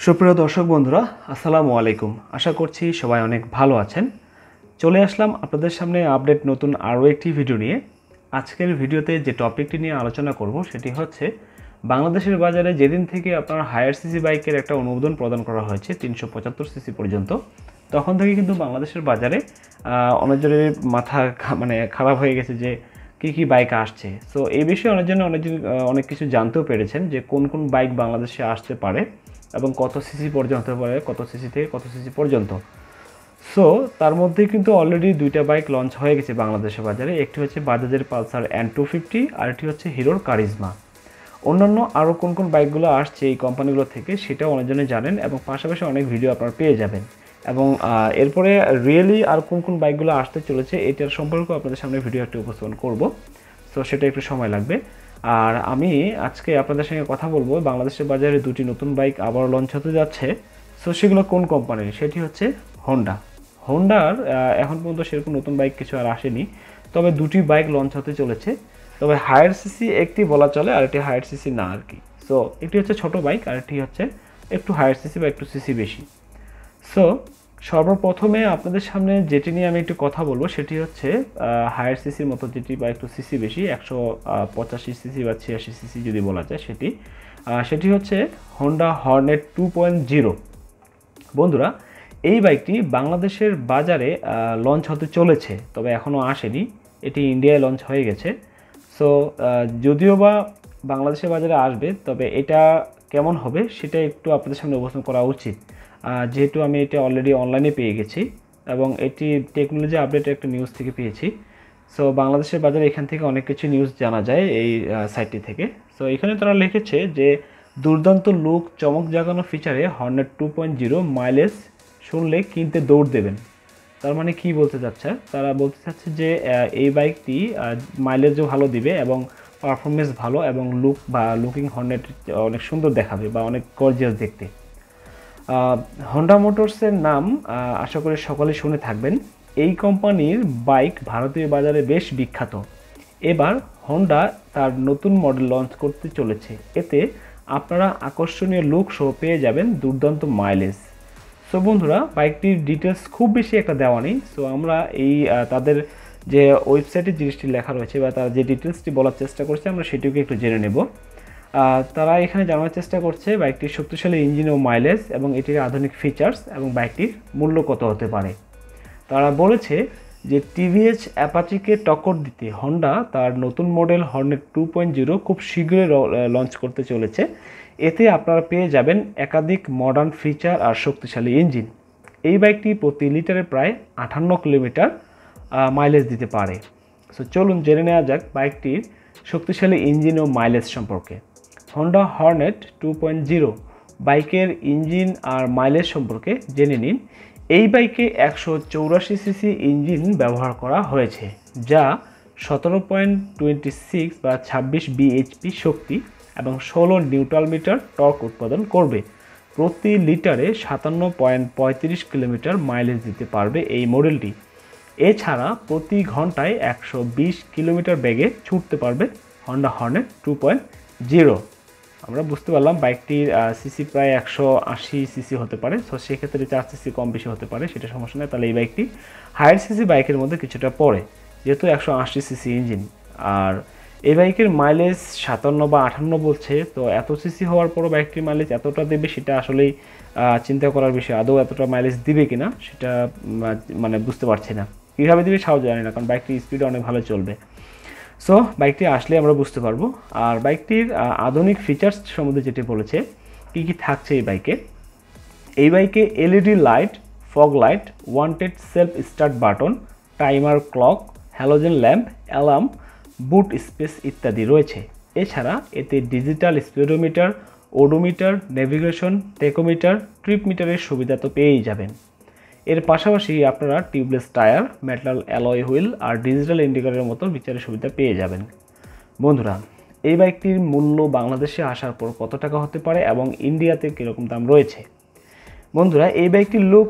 সুপ্রিয় দর্শক বন্ধুরা, আসসালামু আলাইকুম। আশা করছি সবাই অনেক ভালো আছেন। চলে আসলাম আপনাদের সামনে আপডেট নতুন আরও একটি ভিডিও নিয়ে। আজকের ভিডিওতে যে টপিকটি নিয়ে আলোচনা করব সেটি হচ্ছে বাংলাদেশের বাজারে যেদিন থেকে আপনার হায়ার সিসি বাইকের একটা অনুমোদন প্রদান করা হয়েছে 375 সিসি পর্যন্ত, তখন থেকে কিন্তু বাংলাদেশের বাজারে অনেকজনের মাথা খারাপ হয়ে গেছে যে কী বাইক আসছে। সো এই বিষয়ে অনেকজন অনেক কিছু জানতেও পেরেছেন যে কোন কোন বাইক বাংলাদেশে আসতে পারে এবং কত সিসি পর্যন্ত হতে পারে, কত সিসি থেকে কত সিসি পর্যন্ত। সো তার মধ্যে কিন্তু অলরেডি দুইটা বাইক লঞ্চ হয়ে গেছে বাংলাদেশের বাজারে। একটি হচ্ছে বাজাজের পালসার N250, আরেকটি হচ্ছে হিরোর কারিজমা। অন্যান্য আরও কোন কোন বাইকগুলো আসছে এই কোম্পানিগুলো থেকে সেটাও অনেকজনে জানেন এবং পাশাপাশি অনেক ভিডিও আপনারা পেয়ে যাবেন। এবং এরপরে রিয়েলি আর কোন কোন বাইকগুলো আসতে চলেছে এটার সম্পর্কেও আপনাদের সামনে ভিডিও একটি উপস্থাপন করব। সো সেটা একটু সময় লাগবে। আর আমি আজকে আপনাদের সঙ্গে কথা বলবো বাংলাদেশের বাজারে দুটি নতুন বাইক আবার লঞ্চ হতে যাচ্ছে। সো সেগুলো কোন কোম্পানির, সেটি হচ্ছে হোন্ডার এখন পর্যন্ত সেরকম নতুন বাইক কিছু আর আসেনি, তবে দুটি বাইক লঞ্চ হতে চলেছে। তবে হায়ার সিসি একটি বলা চলে আর একটি হায়ার সিসি না আর কি। সো একটি হচ্ছে ছোট বাইক আর একটি হচ্ছে একটু হায়ার সিসি বা একটু সিসি বেশি। সো সর্বপ্রথমে আপনাদের সামনে যেটি নিয়ে আমি একটু কথা বলবো সেটি হচ্ছে হায়ার সিসির মতো যেটি বা একটু সিসি বেশি 185 সিসি বা 86 সিসি যদি বলা যায় সেটি হচ্ছে হোন্ডা হর্নেট 2.0। বন্ধুরা, এই বাইকটি বাংলাদেশের বাজারে লঞ্চ হতে চলেছে, তবে এখনও আসেনি। এটি ইন্ডিয়ায় লঞ্চ হয়ে গেছে। সো যদিও বা বাংলাদেশের বাজারে আসবে, তবে এটা কেমন হবে সেটা একটু আপনাদের সামনে উপস্থাপন করা উচিত, যেহেতু আমি এটা অলরেডি অনলাইনে পেয়ে গেছি এবং এটি টেকনোলজি আপডেটের একটা নিউজ থেকে পেয়েছি। সো বাংলাদেশের বাজারে এখান থেকে অনেক কিছু নিউজ জানা যায় এই সাইটটি থেকে। সো এখানে তারা লিখেছে যে দুর্দান্ত লুক, চমক জাগানো ফিচারে হর্নেট 2.0 মাইলেজ শুনলে কিনতে দৌড় দেবেন। তার মানে কি বলতে চাচ্ছে? তারা বলতে চাচ্ছে যে এই বাইকটি মাইলেজও ভালো দিবে এবং পারফরমেন্স ভালো এবং লুকিং হর্নেট অনেক সুন্দর দেখাবে বা অনেক গর্জিয়াস দেখতে। হোন্ডা মোটরসের নাম আশা করি সকলেই শুনে থাকবেন। এই কোম্পানির বাইক ভারতীয় বাজারে বেশ বিখ্যাত। এবার হোন্ডা তার নতুন মডেল লঞ্চ করতে চলেছে। এতে আপনারা আকর্ষণীয় লুক সহ পেয়ে যাবেন দুর্দান্ত মাইলেজ। সো বন্ধুরা, বাইকটির ডিটেলস খুব বেশি একটা দেওয়া নেই। সো আমরা এই তাদের যে ওয়েবসাইটে জিনিসটি লেখা রয়েছে বা তারা যে ডিটেলসটি বলার চেষ্টা করছে আমরা সেটিকে একটু জেনে নেব। তারা এখানে জানার চেষ্টা করছে বাইকটির শক্তিশালী ইঞ্জিন ও মাইলেজ এবং এটির আধুনিক ফিচার্স এবং বাইকটির মূল্য কত হতে পারে। তারা বলেছে যে টিভিএস অ্যাপাচিকে টক্কর দিতে হোন্ডা তার নতুন মডেল হর্নেট 2.0 খুব শীঘ্রই লঞ্চ করতে চলেছে। এতে আপনারা পেয়ে যাবেন একাধিক মডার্ন ফিচার আর শক্তিশালী ইঞ্জিন। এই বাইকটি প্রতি লিটারে প্রায় 58 কিলোমিটার মাইলেজ দিতে পারে। সো চলুন জেনে নেওয়া যাক বাইকটির শক্তিশালী ইঞ্জিন ও মাইলেজ সম্পর্কে। হোন্ডা হর্নেট 2.0 বাইকের ইঞ্জিন আর মাইলেজ সম্পর্কে জেনে নিন। এই বাইকে 184 সিসি ইঞ্জিন ব্যবহার করা হয়েছে, যা 17.26 বা 26 বিএইচপি শক্তি এবং 16 নিউটন মিটার টর্ক উৎপাদন করবে। প্রতি লিটারে 57.35 কিলোমিটার মাইলেজ দিতে পারবে এই মডেলটি। এছাড়া প্রতি ঘন্টায় 120 কিলোমিটার বেগে ছুটতে পারবে হোন্ডা হর্নেট 2.0। আমরা বুঝতে পারলাম বাইকটির সিসি প্রায় 180 সিসি হতে পারে। সো সেক্ষেত্রে 4 সিসি কম বেশি হতে পারে, সেটা সমস্যা নেই। তাহলে এই বাইকটি হায়ার সিসি বাইকের মধ্যে কিছুটা পড়ে, যেহেতু 180 সিসি ইঞ্জিন। আর এই বাইকের মাইলেজ 57 বা 58 বলছে। তো এত সিসি হওয়ার পরও বাইকটির মাইলেজ এতটা দেবে সেটা আসলেই চিন্তা করার বিষয়। আদৌ এতটা মাইলেজ দিবে কিনা সেটা বুঝতে পারছি না। কীভাবে দিবে সেটাও জানি না, কারণ বাইকটির স্পিড অনেক ভালো চলবে। সো বাইকটি আসলে আমরা বুঝতে পারবো। আর বাইকটির আধুনিক ফিচার্স সম্বন্ধে যেটি বলেছে কী কী থাকছে এই বাইকে LED light, fog light, wanted self start button, timer clock, halogen lamp, alarm, boot space ইত্যাদি রয়েছে। এছাড়া এতে digital speedometer, odometer, navigation, tachometer, trip মিটারের সুবিধা তো পেয়েই যাবেন। এর পাশাপাশি আপনারা tubeless tyre, metal alloy wheel আর ডিজিটাল ইন্ডিকেটরের মতো ফিচারের সুবিধা পেয়ে যাবেন। বন্ধুরা, এই বাইকটির মূল্য বাংলাদেশে আসার পর কত টাকা হতে পারে এবং ইন্ডিয়াতে কীরকম দাম রয়েছে? বন্ধুরা, এই বাইকটির লুক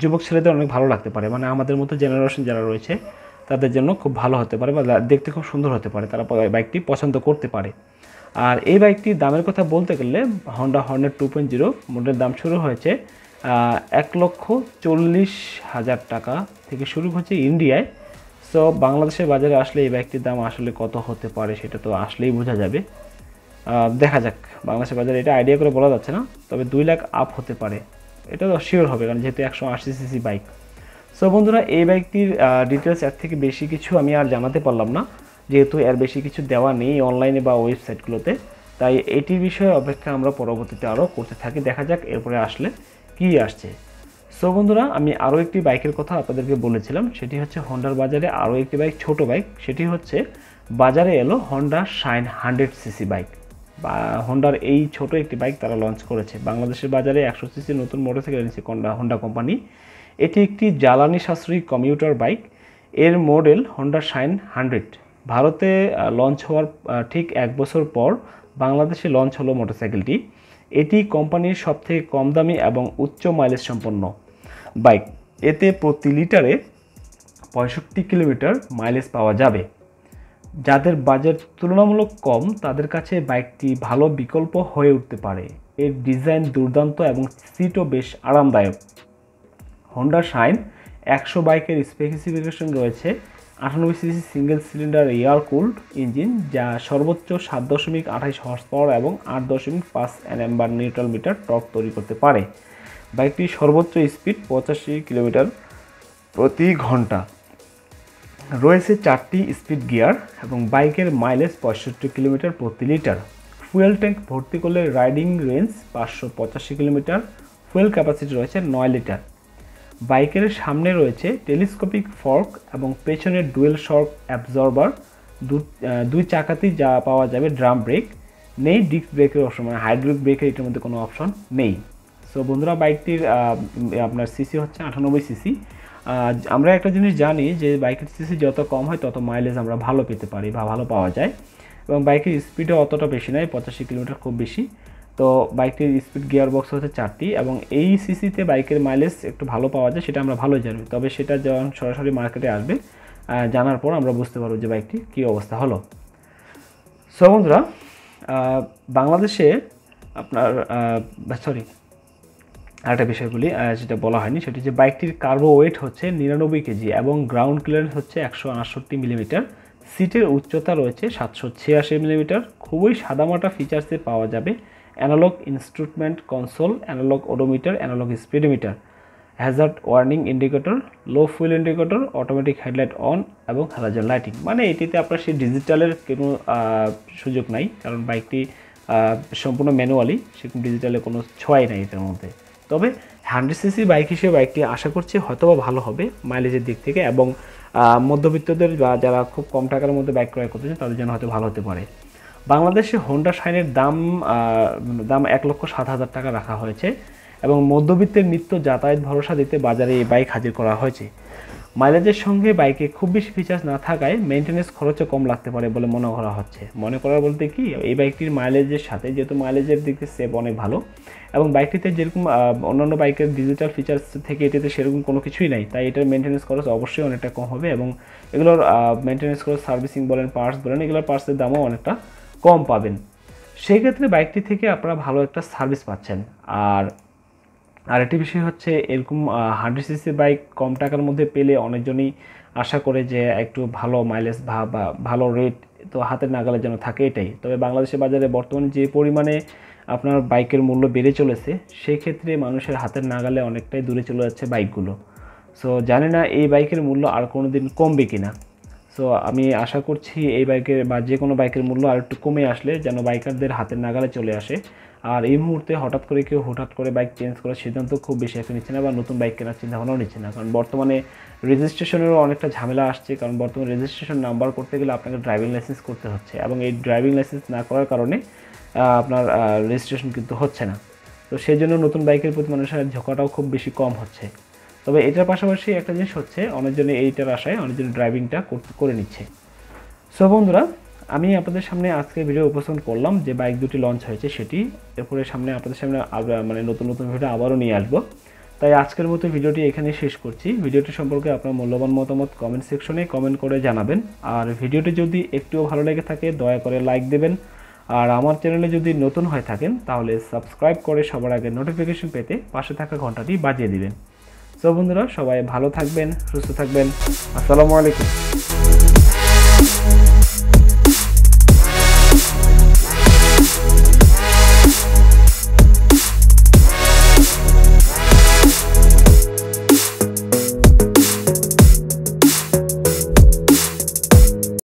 যুবক ছেলেদের অনেক ভালো লাগতে পারে, আমাদের মতো জেনারেশন যারা রয়েছে তাদের জন্য খুব ভালো হতে পারে বা দেখতে খুব সুন্দর হতে পারে, তারা বাইকটি পছন্দ করতে পারে। আর এই বাইকটির দামের কথা বলতে গেলে হন্ডা হর্নেট 2.0 মডেলের দাম শুরু হয়েছে 1,40,000 টাকা থেকে শুরু হচ্ছে ইন্ডিয়ায়। সো বাংলাদেশের বাজারে আসলে এই বাইকটির দাম আসলে কত হতে পারে সেটা তো আসলেই বোঝা যাবে। দেখা যাক, বাংলাদেশের বাজারে এটা আইডিয়া করে বলা যাচ্ছে না, তবে 2 লাখ আপ হতে পারে, এটা তো শিওর হবে, কারণ যেহেতু 180 সিসি বাইক। সো বন্ধুরা, এই বাইকটির ডিটেলস এর থেকে বেশি কিছু আমি আর জানাতে পারলাম না, যেহেতু এর বেশি কিছু দেওয়া নেই অনলাইনে বা ওয়েবসাইটগুলোতে। তাই এটির বিষয়ে অপেক্ষা আমরা পরবর্তীতে আরও করতে থাকি, দেখা যাক এরপরে আসলে কি আসছে। সো বন্ধুরা, আমি আরও একটি বাইকের কথা আপনাদেরকে বলেছিলাম, সেটি হচ্ছে হন্ডার বাজারে আরও একটি বাইক, ছোট বাইক, সেটি হচ্ছে বাজারে এলো হন্ডা শাইন 100 সিসি বাইক। বা হন্ডার এই ছোট একটি বাইক তারা লঞ্চ করেছে বাংলাদেশের বাজারে। 100 সিসি নতুন মোটরসাইকেল এনেছে হন্ডা কোম্পানি। এটি একটি জ্বালানি সাশ্রয়ী কমিউটার বাইক। এর মডেল হন্ডা শাইন 100। ভারতে লঞ্চ হওয়ার ঠিক 1 বছর পর বাংলাদেশে লঞ্চ হলো মোটরসাইকেলটি। এটি কোম্পানির সবথেকে কম দামি এবং উচ্চ মাইলেজ সম্পন্ন বাইক। এতে প্রতি লিটারে 65 কিলোমিটার মাইলেজ পাওয়া যাবে। যাদের বাজেট তুলনামূলক কম তাদের কাছে বাইকটি ভালো বিকল্প হয়ে উঠতে পারে। এর ডিজাইন দুর্দান্ত এবং সিটও বেশ আরামদায়ক। হন্ডা শাইন 100 বাইকের স্পেসিফিকেশন রয়েছে 98 CC single cylinder air cooled engine, যা সর্বোচ্চ 7.28 হর্স পাওয়ার এবং 8.5 Nm নিউট্রাল মিটার টর্ক তৈরি করতে পারে। বাইকটির সর্বোচ্চ স্পিড 85 কিলোমিটার প্রতি ঘন্টা। রয়েছে 4টি স্পিড গিয়ার এবং বাইকের মাইলেজ 65 কিলোমিটার প্রতি লিটার। ফুয়েল ট্যাঙ্ক ভর্তি করলে riding range 585 kilometre. Fuel capacity রয়েছে 9 লিটার। বাইকের সামনে রয়েছে টেলিস্কোপিক ফর্ক এবং পেছনে ডুয়েল শক অ্যাবজর্বার। দুই চাকাতেই যা পাওয়া যাবে ড্রাম ব্রেক। নেই ডিস্ক ব্রেকের অপশন, মানে হাইড্রোলিক ব্রেকের এটার মধ্যে কোনো অপশন নেই। সো বন্ধুরা, বাইকটির আপনার সিসি হচ্ছে 98 সিসি। আমরা একটা জিনিস জানি যে বাইকের সিসি যত কম হয় তত মাইলেজ আমরা ভালো পেতে পারি বা ভালো পাওয়া যায়, এবং বাইকের স্পিডও অতটা বেশি নয়, 85 কিলোমিটার খুব বেশি। তো বাইকটির স্পিড গিয়ার বক্স হচ্ছে 4টি এবং এই সিসিতে বাইকের মাইলেজ একটু ভালো পাওয়া যায়, সেটা আমরা ভালোই জানি। তবে সেটা যখন সরাসরি মার্কেটে আসবে জানার পর আমরা বুঝতে পারবো যে বাইকটি কী অবস্থা হলো। সো বন্ধুরা, বাংলাদেশে আপনার আরেকটা বিষয় বলি, যেটা বলা হয়নি, সেটি যে বাইকটির কার্বো ওয়েট হচ্ছে 99 কেজি এবং গ্রাউন্ড ক্লিয়ারেন্স হচ্ছে 168 মিলিমিটার। সিটের উচ্চতা রয়েছে 786 মিলিমিটার। খুবই সাদামাটা ফিচার্সে পাওয়া যাবে analogue instrument console, analogue odometer, analogue speedometer, hazard warning indicator, low fuel indicator, automatic headlight on এবং হ্যালোজেন লাইটিং। মানে এটিতে আপনার সেই ডিজিটালের কোনো সুযোগ নাই, কারণ বাইকটি সম্পূর্ণ ম্যানুয়ালি, সেরকম ডিজিটালের কোনো ছোঁয়াই নাই এটার মধ্যে। তবে 100 সিসি বাইক হিসেবে বাইকটি আশা করছি হয়তোবা ভালো হবে মাইলেজের দিক থেকে, এবং মধ্যবিত্তদের বা যারা খুব কম টাকার মধ্যে বাইক ক্রয় করতে চান তাদের জন্য হয়তো ভালো হতে পারে। বাংলাদেশে হন্ডা শাইনের দাম 1,07,000 টাকা রাখা হয়েছে এবং মধ্যবিত্তের নিত্য যাতায়াত ভরসা দিতে বাজারে এই বাইক হাজির করা হয়েছে। মাইলেজের সঙ্গে বাইকে খুব বেশি ফিচার্স না থাকায় মেনটেন্যান্স খরচও কম লাগতে পারে বলে মনে করা হচ্ছে। মনে করা বলতে কি, এই বাইকটির মাইলেজের সাথে যেহেতু মাইলেজের দিক থেকে সেভ অনেক ভালো এবং বাইকটিতে যেরকম অন্যান্য বাইকের ডিজিটাল ফিচার্স থেকে এটিতে সেরকম কোনো কিছুই নাই, তাই এটার মেনটেন্যান্স খরচ অবশ্যই অনেকটা কম হবে এবং এগুলোর মেনটেন্যান্স খরচ, সার্ভিসিং বলেন, পার্টস বলেন, এগুলোর পার্টসের দামও অনেকটা কম পাবেন। সেই ক্ষেত্রে বাইকটি থেকে আপনারা ভালো একটা সার্ভিস পাচ্ছেন। আরেকটি বিষয় হচ্ছে, এরকম 100 সিসি বাইক কম টাকার মধ্যে পেলে অনেকজনই আশা করে যে একটু ভালো মাইলেজ বা ভালো রেট তো হাতের নাগালে যেন থাকে, এটাই। তবে বাংলাদেশের বাজারে বর্তমানে যে পরিমাণে আপনার বাইকের মূল্য বেড়ে চলেছে, সেই ক্ষেত্রে মানুষের হাতের নাগালে অনেকটাই দূরে চলে যাচ্ছে বাইকগুলো। সো জানি না এই বাইকের মূল্য আর কোনো দিন কমবে কিনা। সো আমি আশা করছি এই বাইকের বা যে কোনো বাইকের মূল্য আর একটু কমে আসলে যেন বাইকারদের হাতের নাগালে চলে আসে। আর এই মুহূর্তে হঠাৎ করে বাইক চেঞ্জ করার সিদ্ধান্ত খুব বেশি একটা নিচ্ছে না, বা নতুন বাইক কেনার চিন্তাভাবনাও নিচ্ছে না, কারণ বর্তমানে রেজিস্ট্রেশনেরও অনেকটা ঝামেলা আসছে। কারণ বর্তমানে রেজিস্ট্রেশন নাম্বার করতে গেলে আপনাকে ড্রাইভিং লাইসেন্স করতে হচ্ছে এবং এই ড্রাইভিং লাইসেন্স না করার কারণে আপনার রেজিস্ট্রেশন কিন্তু হচ্ছে না। তো সেই জন্য নতুন বাইকের প্রতি মানুষের ঝোঁকাটাও খুব বেশি কম হচ্ছে। তবে এটার পাশাপাশি একটা জিনিস হচ্ছে, অনেকজনে এইটার আশায় অনেকজন ড্রাইভিংটা করে নিচ্ছে। সো বন্ধুরা, আমি আপনাদের সামনে আজকে ভিডিও উপস্থাপন করলাম যে বাইক দুটি লঞ্চ হয়েছে সেটি। এরপরে আপনাদের সামনে মানে নতুন ভিডিও আবারও নিয়ে আসবো। তাই আজকের মতো ভিডিওটি এখানে শেষ করছি। ভিডিওটি সম্পর্কে আপনার মূল্যবান মতামত কমেন্ট সেকশনে কমেন্ট করে জানাবেন। আর ভিডিওটি যদি একটুও ভালো লেগে থাকে দয়া করে লাইক দেবেন। আর আমার চ্যানেলে যদি নতুন হয়ে থাকেন তাহলে সাবস্ক্রাইব করে সবার আগে নোটিফিকেশন পেতে পাশে থাকা ঘন্টাটি বাজিয়ে দিবেন। সো বন্ধুরা, সবাই ভালো থাকবেন, সুস্থ থাকবেন। আসসালামু আলাইকুম।